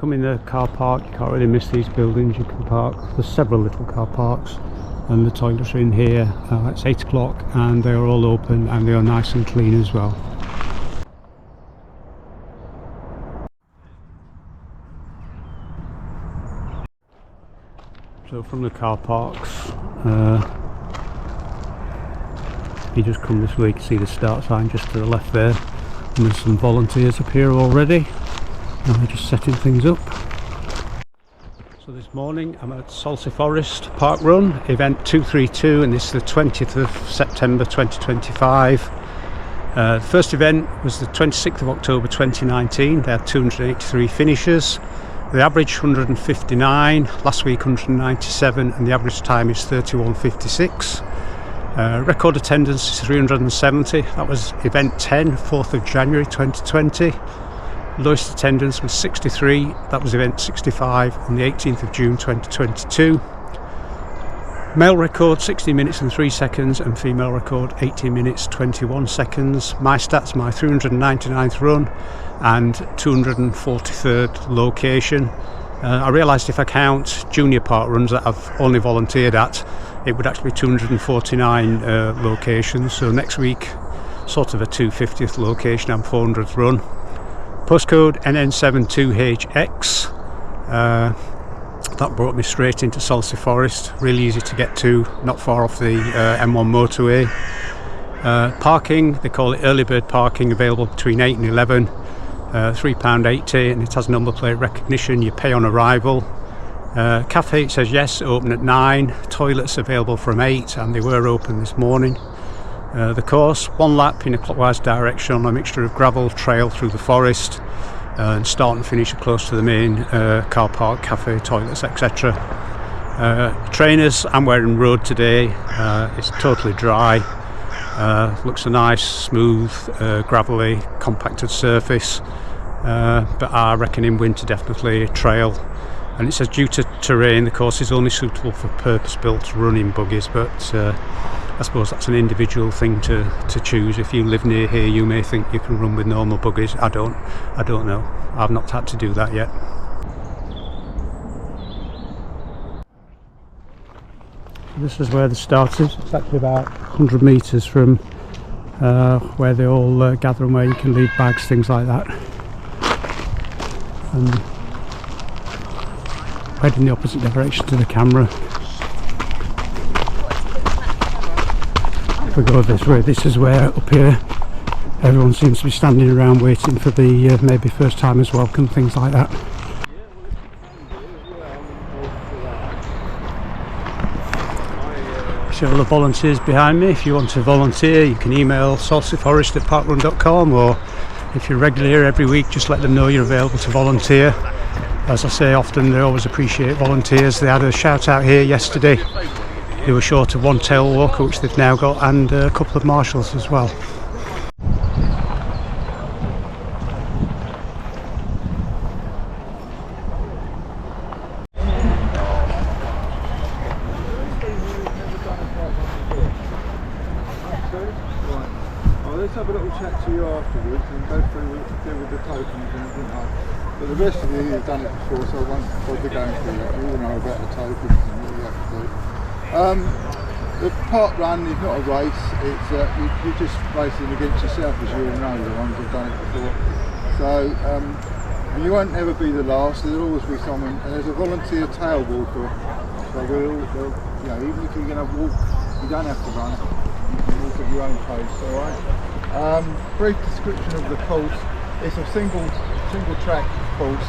come in the car park, you can't really miss these buildings. You can park, there's several little car parks, and the toilets are in here. It's 8 o'clock and they are all open and they are nice and clean as well. So from the car parks, you just come this way, you can see the start sign just to the left there, and there's some volunteers up here already, and they're just setting things up. So this morning I'm at Salcey Forest Parkrun, event 232, and this is the 20th of September 2025. The first event was the 26th of October 2019, they had 283 finishers. The average 159, last week 197, and the average time is 31:56. Record attendance is 370, that was event 10, 4th of January 2020. Lowest attendance was 63, that was event 65 on the 18th of June 2022. Male record 60 minutes and 3 seconds, and female record 80 minutes 21 seconds. My stats, my 399th run and 243rd location. I realised if I count junior park runs that I've only volunteered at, it would actually be 249 locations. So next week, sort of a 250th location and 400th run. Postcode NN72HX. That brought me straight into Salcey Forest, really easy to get to, not far off the M1 motorway. Parking, they call it early bird parking, available between 8 and 11, £3.80, and it has number plate recognition, you pay on arrival. Café, it says yes, open at 9, toilets available from 8, and they were open this morning. The course, 1 lap in a clockwise direction on a mixture of gravel, trail through the forest, and start and finish close to the main car park, cafe, toilets, etc. Trainers, I'm wearing road today. It's totally dry, looks a nice smooth gravelly compacted surface, but I reckon in winter definitely trail. And it says due to terrain the course is only suitable for purpose-built running buggies, but I suppose that's an individual thing to choose. If you live near here, you may think you can run with normal buggies. I don't know. I've not had to do that yet. This is where the start is. It's actually about 100 metres from where they all gather and where you can leave bags, things like that. And head in the opposite direction to the camera. If we go this way, this is where up here everyone seems to be standing around waiting for the maybe first timers welcome, things like that. See all the volunteers behind me. If you want to volunteer, you can email salceyforest@parkrun.com, or if you're regular here every week, just let them know you're available to volunteer. As I say often, they always appreciate volunteers. They had a shout out here yesterday. They were short of 1 tail walker, which they've now got, and a couple of marshals as well. Let's have a little chat to you afterwards and go through with the tokens and everything like that. But the rest of you have done it before, so I won't bother going through that. You all know about the tokens and what you have to do. The park run is not a race, it's you're just racing against yourself, as you all know, the ones who've done it before. So you won't ever be the last, there'll always be someone, and there's a volunteer tail walker, so you know, even if you're going to walk, you don't have to run, you can walk at your own pace, alright? Brief description of the course. It's a single track course.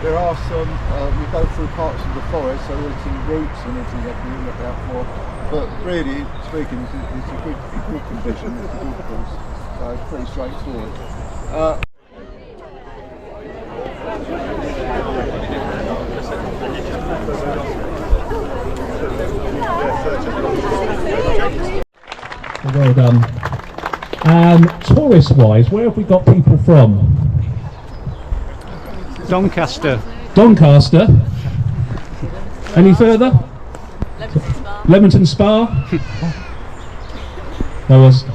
There are some, we go through parts of the forest, so there's some roots and everything that you look out for. But really speaking, it's a good condition, it's a good course. So it's pretty straightforward. Well done. Tourist-wise, where have we got people from? Doncaster. Doncaster. Any further? Leamington Spa.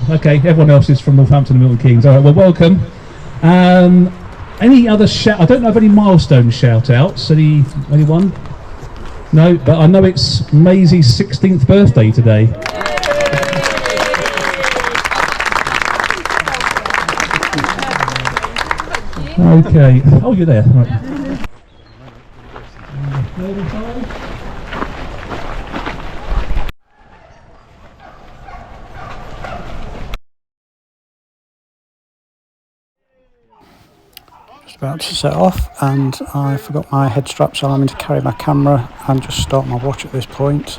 Okay, everyone else is from Northampton and Milton Keynes. Alright, well welcome. Any other shout? I don't know of any milestone shout outs. Anyone? No, but I know it's Maisie's 16th birthday today. Okay. Oh, you're there. Right. About to set off, and I forgot my head strap, so I'm having to carry my camera and just start my watch at this point.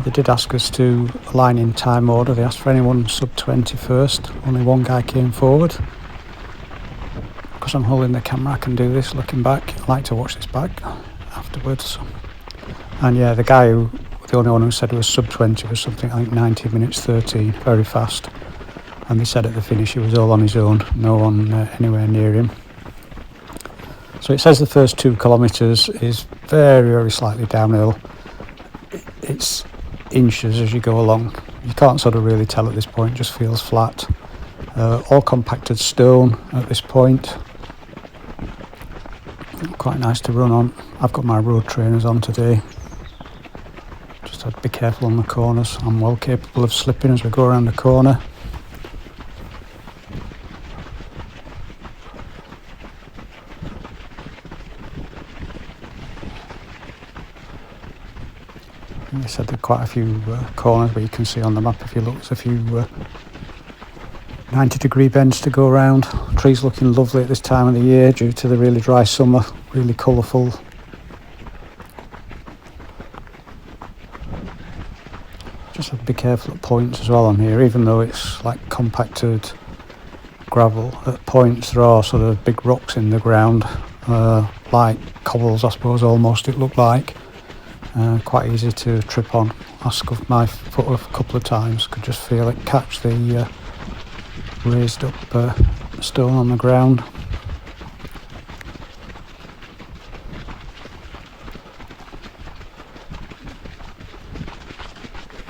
They did ask us to align in time order. They asked for anyone sub 20 first. Only one guy came forward. Because I'm holding the camera, I can do this looking back. I like to watch this back afterwards. And yeah, the guy who, the only one who said it was sub 20 was something like 90 minutes 13, very fast. And they said at the finish he was all on his own, no one anywhere near him. So it says the first 2 kilometres is very, very slightly downhill. It's inches as you go along. You can't sort of really tell at this point, it just feels flat. All compacted stone at this point. Quite nice to run on. I've got my road trainers on today. Just have to be careful on the corners. I'm well capable of slipping as we go around the corner. They said there are quite a few corners where you can see on the map, if you look, there's a few 90-degree bends to go around. Trees looking lovely at this time of the year due to the really dry summer, really colourful. Just have to be careful at points as well on here, even though it's like compacted gravel. At points there are sort of big rocks in the ground, like cobbles I suppose almost it looked like. Quite easy to trip on. I scuffed my foot a couple of times, could just feel it catch the raised up stone on the ground.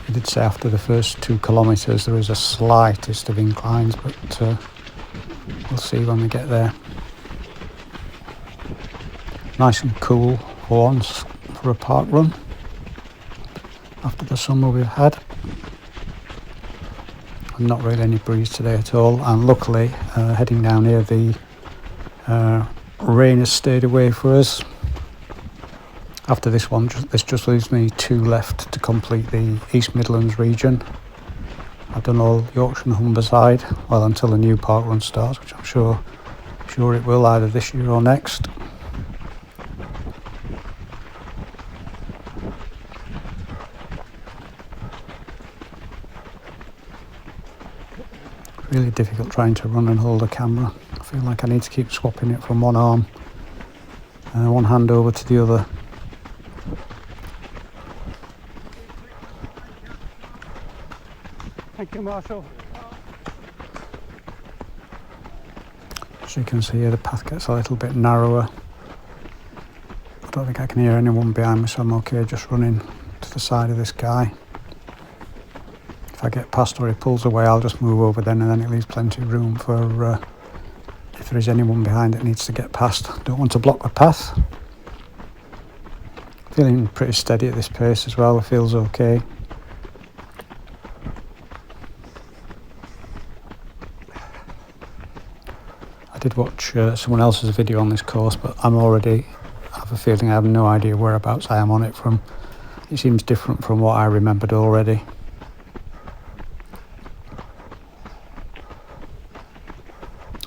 I did say after the first 2 kilometres there is a slightest of inclines, but we'll see when we get there. Nice and cool for once for a park run after the summer we've had. And not really any breeze today at all, and luckily heading down here the rain has stayed away for us. After this one, this just leaves me 2 left to complete the East Midlands region. I've done all Yorkshire and Humberside, well, until the new park run starts, which I'm sure it will either this year or next. Really difficult trying to run and hold a camera. I feel like I need to keep swapping it from one arm, one hand over to the other. Thank you, Marshall. As you can see here, the path gets a little bit narrower. I don't think I can hear anyone behind me, so I'm okay just running to the side of this guy. If I get past or he pulls away, I'll just move over then, and then it leaves plenty of room for if there is anyone behind that needs to get past. Don't want to block the path. Feeling pretty steady at this pace as well, it feels okay. I did watch someone else's video on this course, but I have a feeling I have no idea whereabouts I am on it from. It seems different from what I remembered already.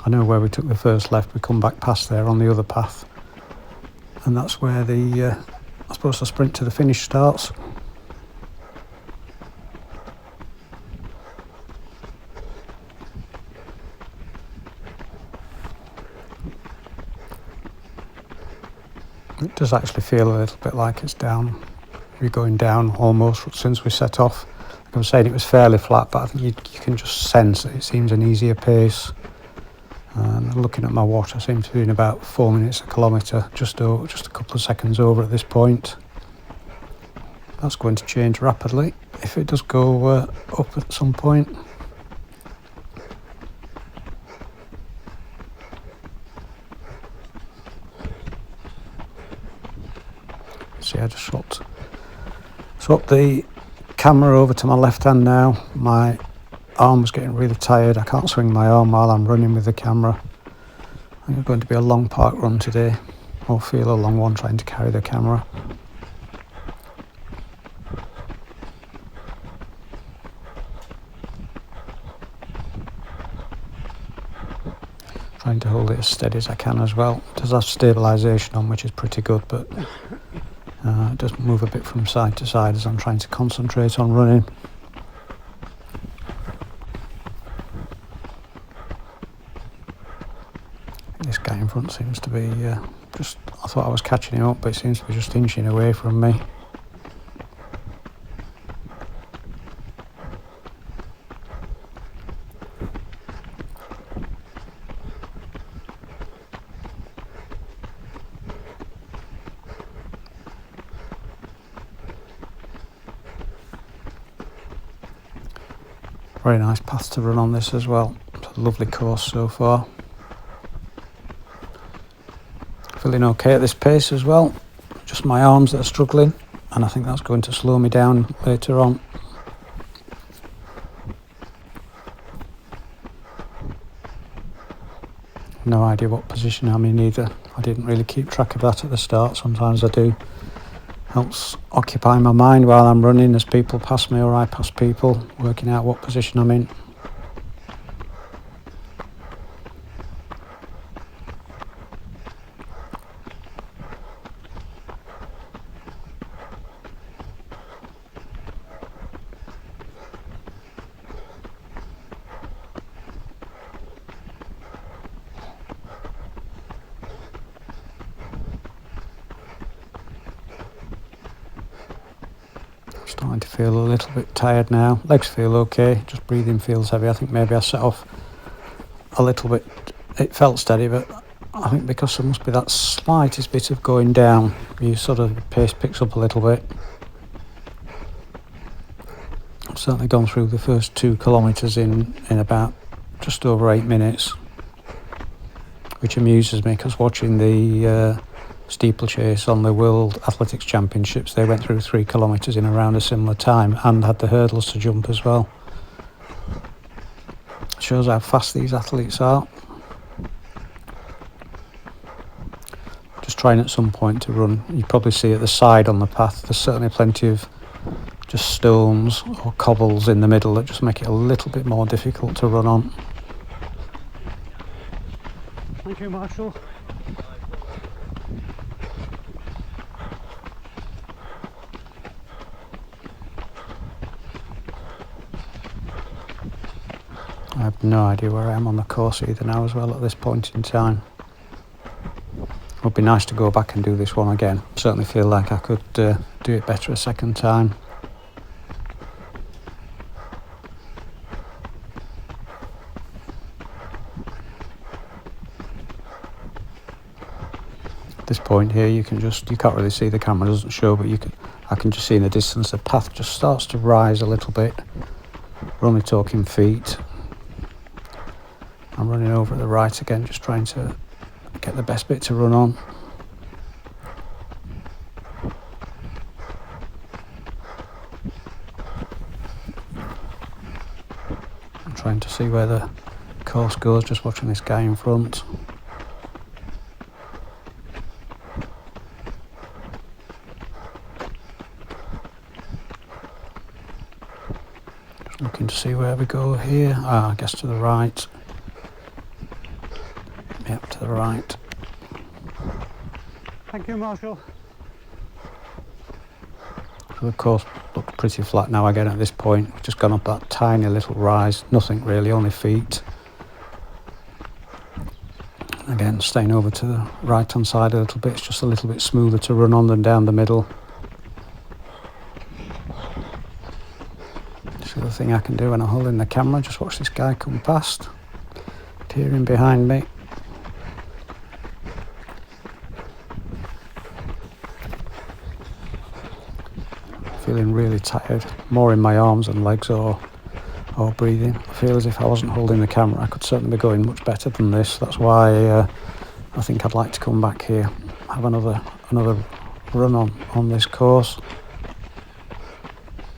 I know where we took the first left, we come back past there on the other path, and that's where the I suppose the sprint to the finish starts. It does actually feel a little bit like it's down. We're going down almost since we set off. Like I was saying, it was fairly flat, but I think you can just sense that it seems an easier pace. Looking at my watch, I seem to be in about 4 minutes a kilometre, just a couple of seconds over at this point. That's going to change rapidly if it does go up at some point. I just swapped the camera over to my left hand now. My arm was getting really tired. I can't swing my arm while I'm running with the camera. I think it's going to be a long park run today. I'll feel a long one trying to carry the camera. Trying to hold it as steady as I can as well. It does have stabilisation on, which is pretty good, but it does move a bit from side to side as I'm trying to concentrate on running. This guy in front seems to be I thought I was catching him up, but it seems to be just inching away from me. Very nice path to run on this as well. It's a lovely course so far. Feeling okay at this pace as well. Just my arms that are struggling, and I think that's going to slow me down later on. No idea what position I'm in either. I didn't really keep track of that at the start. Sometimes I do. Helps occupy my mind while I'm running as people pass me or I pass people, working out what position I'm in. Starting to feel a little bit tired now. Legs feel okay, just breathing feels heavy. I think maybe I set off a little bit. It felt steady, but I think because there must be that slightest bit of going down, you sort of, the pace picks up a little bit. I've certainly gone through the first 2 kilometres in about just over 8 minutes, which amuses me because watching the steeplechase on the World Athletics Championships, they went through 3 kilometres in around a similar time and had the hurdles to jump as well. Shows how fast these athletes are. Just trying at some point to run. You probably see at the side on the path there's certainly plenty of just stones or cobbles in the middle that just make it a little bit more difficult to run on. Thank you, Marshall. I have no idea where I am on the course either now as well at this point in time. It would be nice to go back and do this one again. Certainly feel like I could do it better a second time. At this point here you can't really see, the camera doesn't show, but I can just see in the distance the path just starts to rise a little bit. We're only talking feet. I'm running over at the right again, just trying to get the best bit to run on. I'm trying to see where the course goes, just watching this guy in front. Just looking to see where we go here. I guess to the right. Yep, to the right. Thank you, Marshall. So the course looks pretty flat now again at this point. We've just gone up that tiny little rise, nothing really, only feet. Again, staying over to the right hand side a little bit, it's just a little bit smoother to run on than down the middle. So the thing I can do when I'm holding the camera, just watch this guy come past, tearing behind me. Feeling really tired, more in my arms and legs or breathing. I feel as if I wasn't holding the camera, I could certainly be going much better than this. That's why I think I'd like to come back here, have another run on this course.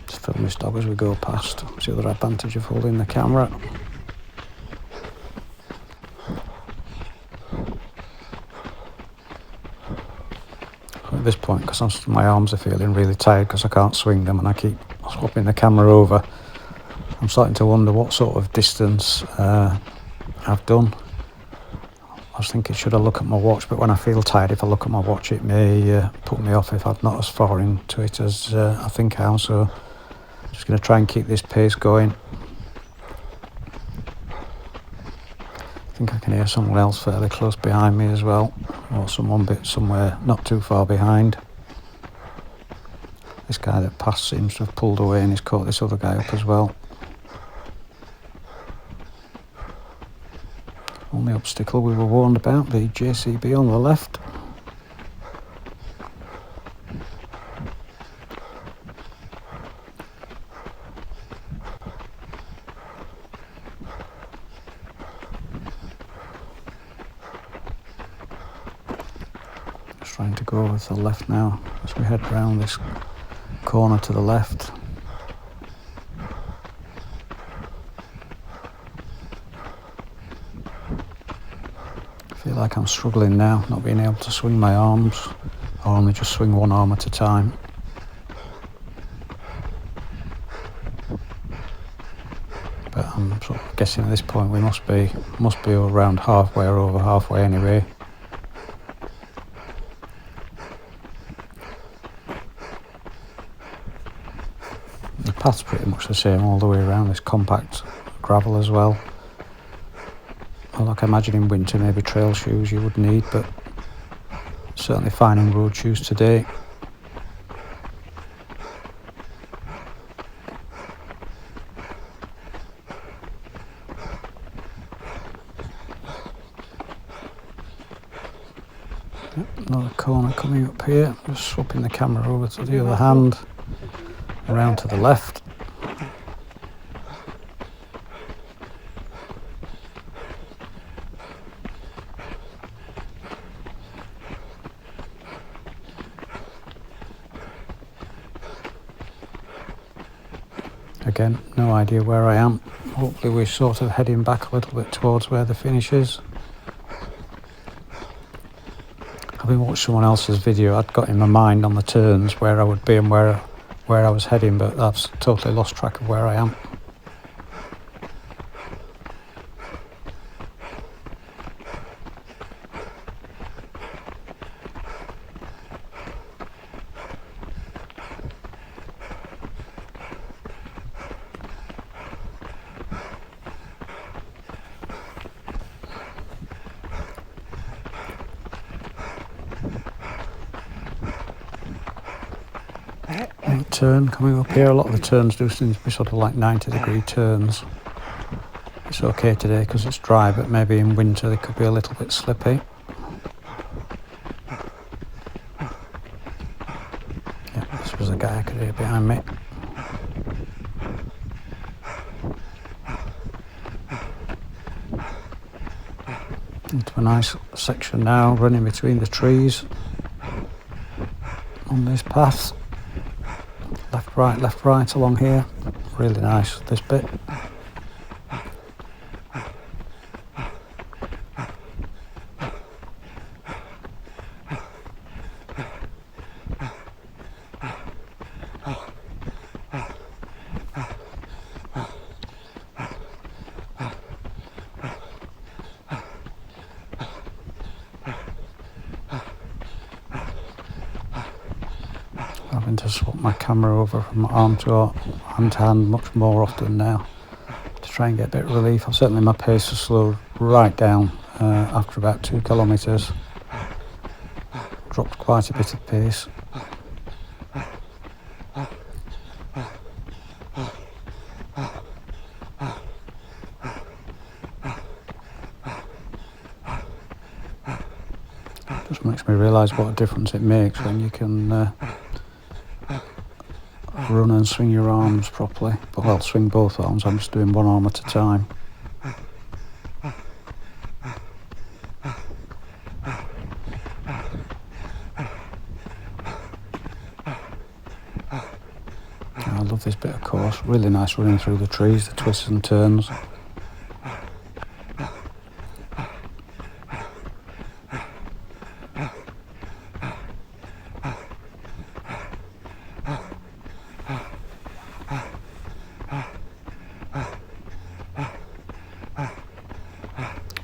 Just film this dog as we go past. It's the other advantage of holding the camera. At this point, because my arms are feeling really tired because I can't swing them and I keep swapping the camera over, I'm starting to wonder what sort of distance I've done. I was thinking, should I look at my watch? But when I feel tired, if I look at my watch, it may put me off if I'm not as far into it as I think I am. So I'm just going to try and keep this pace going. I think I can hear someone else fairly close behind me as well, or someone somewhere not too far behind. This guy that passed seems to have pulled away and he's caught this other guy up as well. Only obstacle we were warned about, the JCB on the left. Just trying to go over to the left now as we head round this corner to the left. I feel like I'm struggling now, not being able to swing my arms, or only just swing one arm at a time. But I'm sort of guessing at this point we must be around halfway or over halfway anyway. The path's pretty much the same all the way around, this compact gravel as well. Like I imagine in winter maybe trail shoes you would need, but certainly fine in road shoes today. Another corner coming up here, just swapping the camera over to the other hand, around to the left. Again, no idea where I am. Hopefully we're sort of heading back a little bit towards where the finish is. Having watched someone else's video, I'd got in my mind on the turns where I would be and where I was heading, but I've totally lost track of where I am. Turn coming up here. A lot of the turns do seem to be sort of like 90-degree turns. It's okay today because it's dry, but maybe in winter they could be a little bit slippy. Yeah, this was a guy I could hear behind me. Into a nice section now, running between the trees on this path. Left, right along here. Really nice, this bit. Having to swap my camera over from arm to hand much more often now to try and get a bit of relief. Certainly my pace has slowed right down after about 2 kilometres. Dropped quite a bit of pace. Just makes me realise what a difference it makes when you can run and swing your arms properly. But I'll swing both arms, I'm just doing one arm at a time. love this bit of course. Really nice running through the trees, the twists and turns.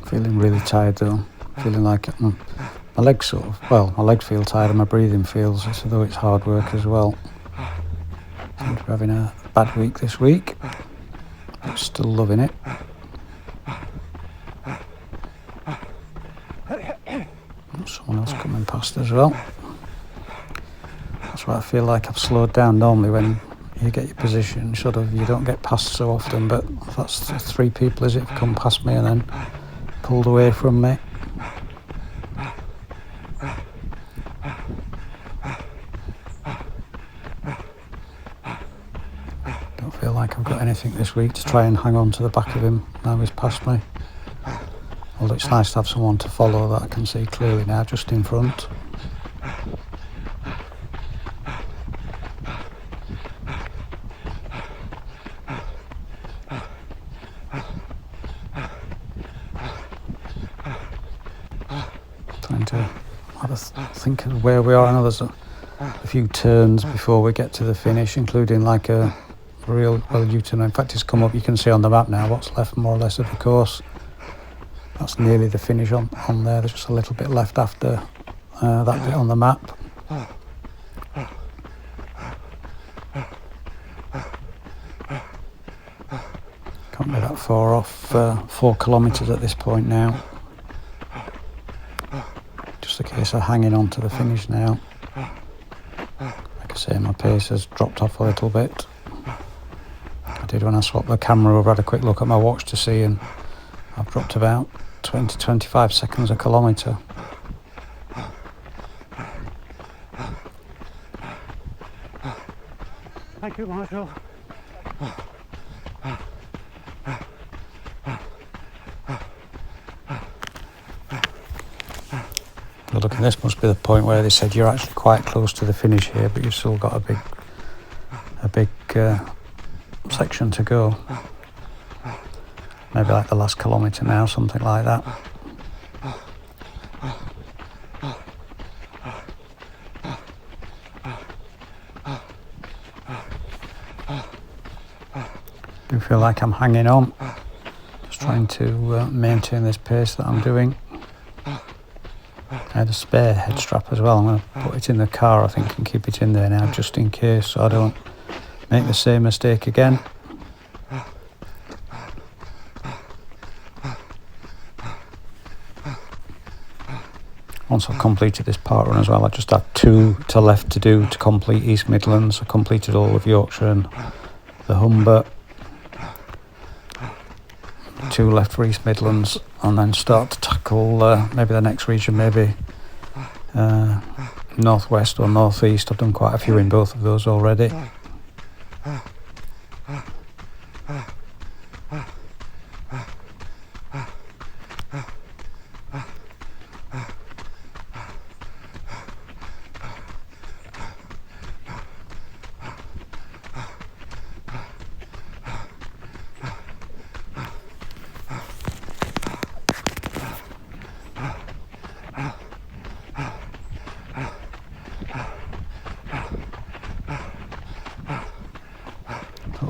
Feeling really tired though. Feeling like my legs my legs feel tired and my breathing feels as though it's hard work as well. Seem to be having a bad week this week, but still loving it. Someone else coming past as well. That's why I feel like I've slowed down. Normally when you get your position, sort of, you don't get past so often, but that's 3 people, is it, have come past me and then pulled away from me. Don't feel like I've got anything this week to try and hang on to the back of him now he's past me. Although it's nice to have someone to follow that I can see clearly now just in front. Trying to have a think of where we are. I know there's a few turns before we get to the finish, including like a real U-turn. In fact, it's come up, you can see on the map now what's left more or less of the course. That's nearly the finish on there. There's just a little bit left after that bit on the map. Can't be that far off, 4 kilometres at this point now. Just a case of hanging on to the finish now. Like I say, my pace has dropped off a little bit. I did when I swapped the camera over, had a quick look at my watch to see, and I've dropped about 20-25 seconds a kilometre. Thank you, Marshall. But look, this must be the point where they said you're actually quite close to the finish here, but you've still got a big section to go. Maybe like the last kilometre now, something like that. Do feel like I'm hanging on, just trying to maintain this pace that I'm doing. I had a spare head strap as well. I'm going to put it in the car, I think, and keep it in there now just in case, so I don't make the same mistake again. Once I've completed this parkrun as well, I just have 2 left to do to complete East Midlands. I completed all of Yorkshire and the Humber. 2 left for East Midlands, and then start to tackle maybe the next region, maybe northwest or northeast. I've done quite a few in both of those already.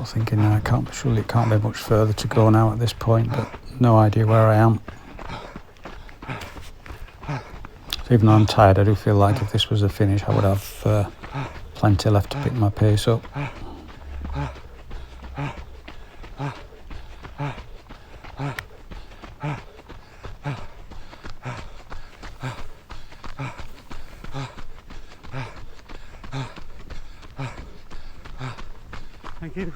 Thinking surely it can't be much further to go now at this point, but no idea where I am. So even though I'm tired, I do feel like if this was the finish, I would have plenty left to pick my pace up. Thank you.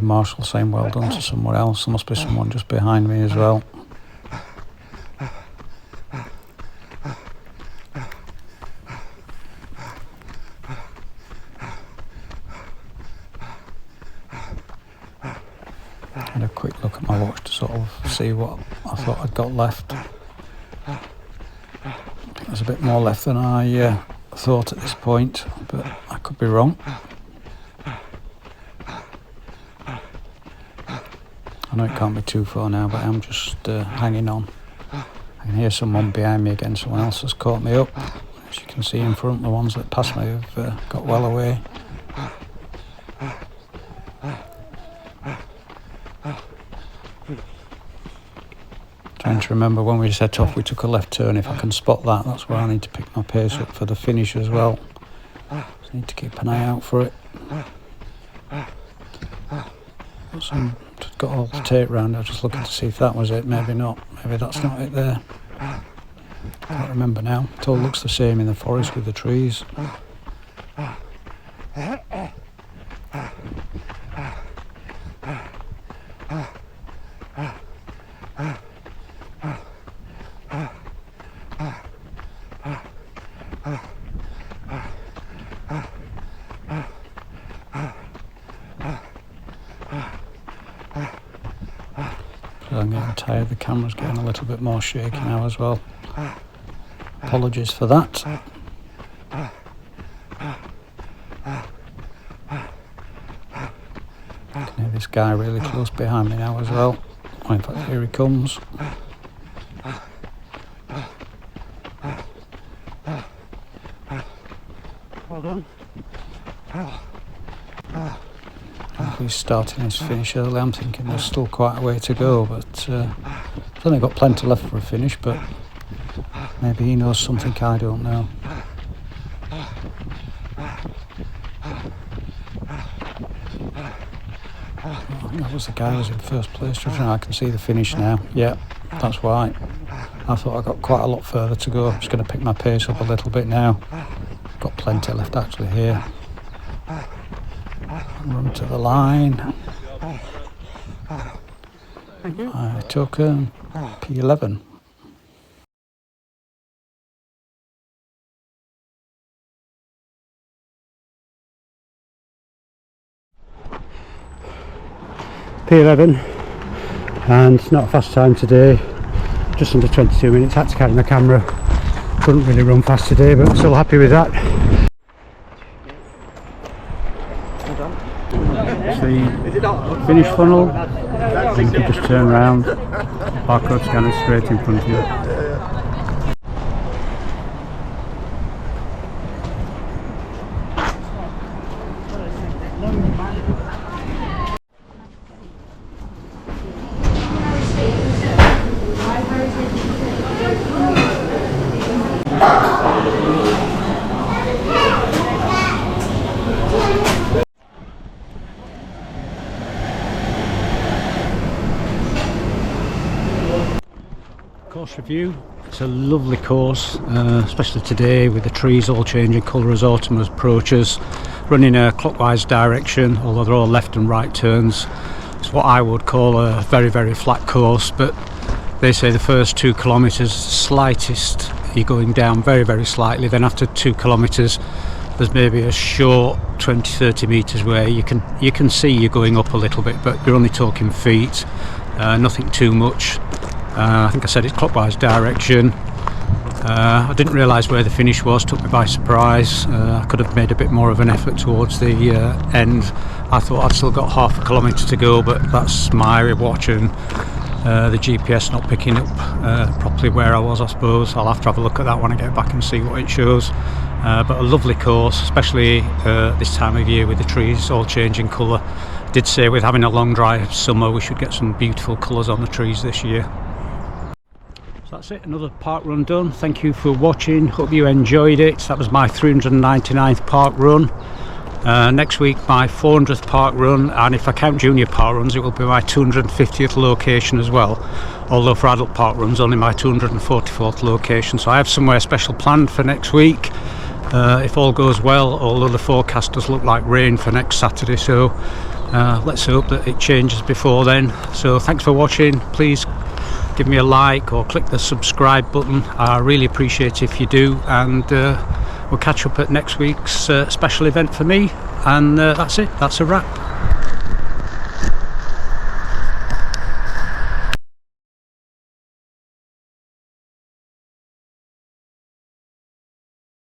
Marshall saying well done to someone else. There must be someone just behind me as well. much to sort of see what I thought I'd got left. I think there's a bit more left than I thought at this point, but I could be wrong. I know it can't be too far now, but I'm just hanging on. I can hear someone behind me again. Someone else has caught me up. As you can see in front, the ones that passed me have got well away. Trying to remember when we set off, we took a left turn. If I can spot that, that's where I need to pick my pace up for the finish as well. So I need to keep an eye out for it. Got all the tape round. I was just looking to see if that was it. Maybe not. Maybe that's not it there. Can't remember now. It all looks the same in the forest with the trees. I'm getting tired, the camera's getting a little bit more shaky now as well. Apologies for that. I can hear this guy really close behind me now as well. In fact, here he comes. Well done. He's starting his finish early. I'm thinking there's still quite a way to go, but I've only got plenty left for a finish, but maybe he knows something I don't know. I think that was the guy who was in first place. Just now I can see the finish now. Yeah, that's right. I thought I got quite a lot further to go. I'm just going to pick my pace up a little bit now. Got plenty left actually here. Run to the line. Thank you. I took P11. P11, and it's not a fast time today, just under 22 minutes. Had to carry my camera, couldn't really run fast today, but still happy with that. It's the finish funnel, and you can just turn around, barcode scanner straight in front of you. Course review. It's a lovely course, especially today with the trees all changing colour as autumn approaches, running a clockwise direction, although they're all left and right turns. It's what I would call a very, very flat course, but they say the first 2 kilometres slightest you're going down very, very slightly, then after 2 kilometres there's maybe a short 20-30 metres where you can see you're going up a little bit, but you're only talking feet, nothing too much. I think I said it's clockwise direction. I didn't realise where the finish was, took me by surprise. I could have made a bit more of an effort towards the end. I thought I'd still got half a kilometre to go, but that's my watch and the GPS not picking up properly where I was, I suppose. I'll have to have a look at that when I get back and see what it shows. But a lovely course, especially this time of year with the trees all changing colour. Did say with having a long dry summer we should get some beautiful colours on the trees this year. So that's it, another park run done. Thank you for watching, hope you enjoyed it. That was my 399th park run. Next week my 400th park run, and if I count junior park runs it will be my 250th location as well, although for adult park runs only my 244th location. So I have somewhere special planned for next week, if all goes well, although the forecast does look like rain for next Saturday, so let's hope that it changes before then. So thanks for watching, please give me a like or click the subscribe button. I really appreciate it if you do, and we'll catch up at next week's special event for me, and that's it, that's a wrap.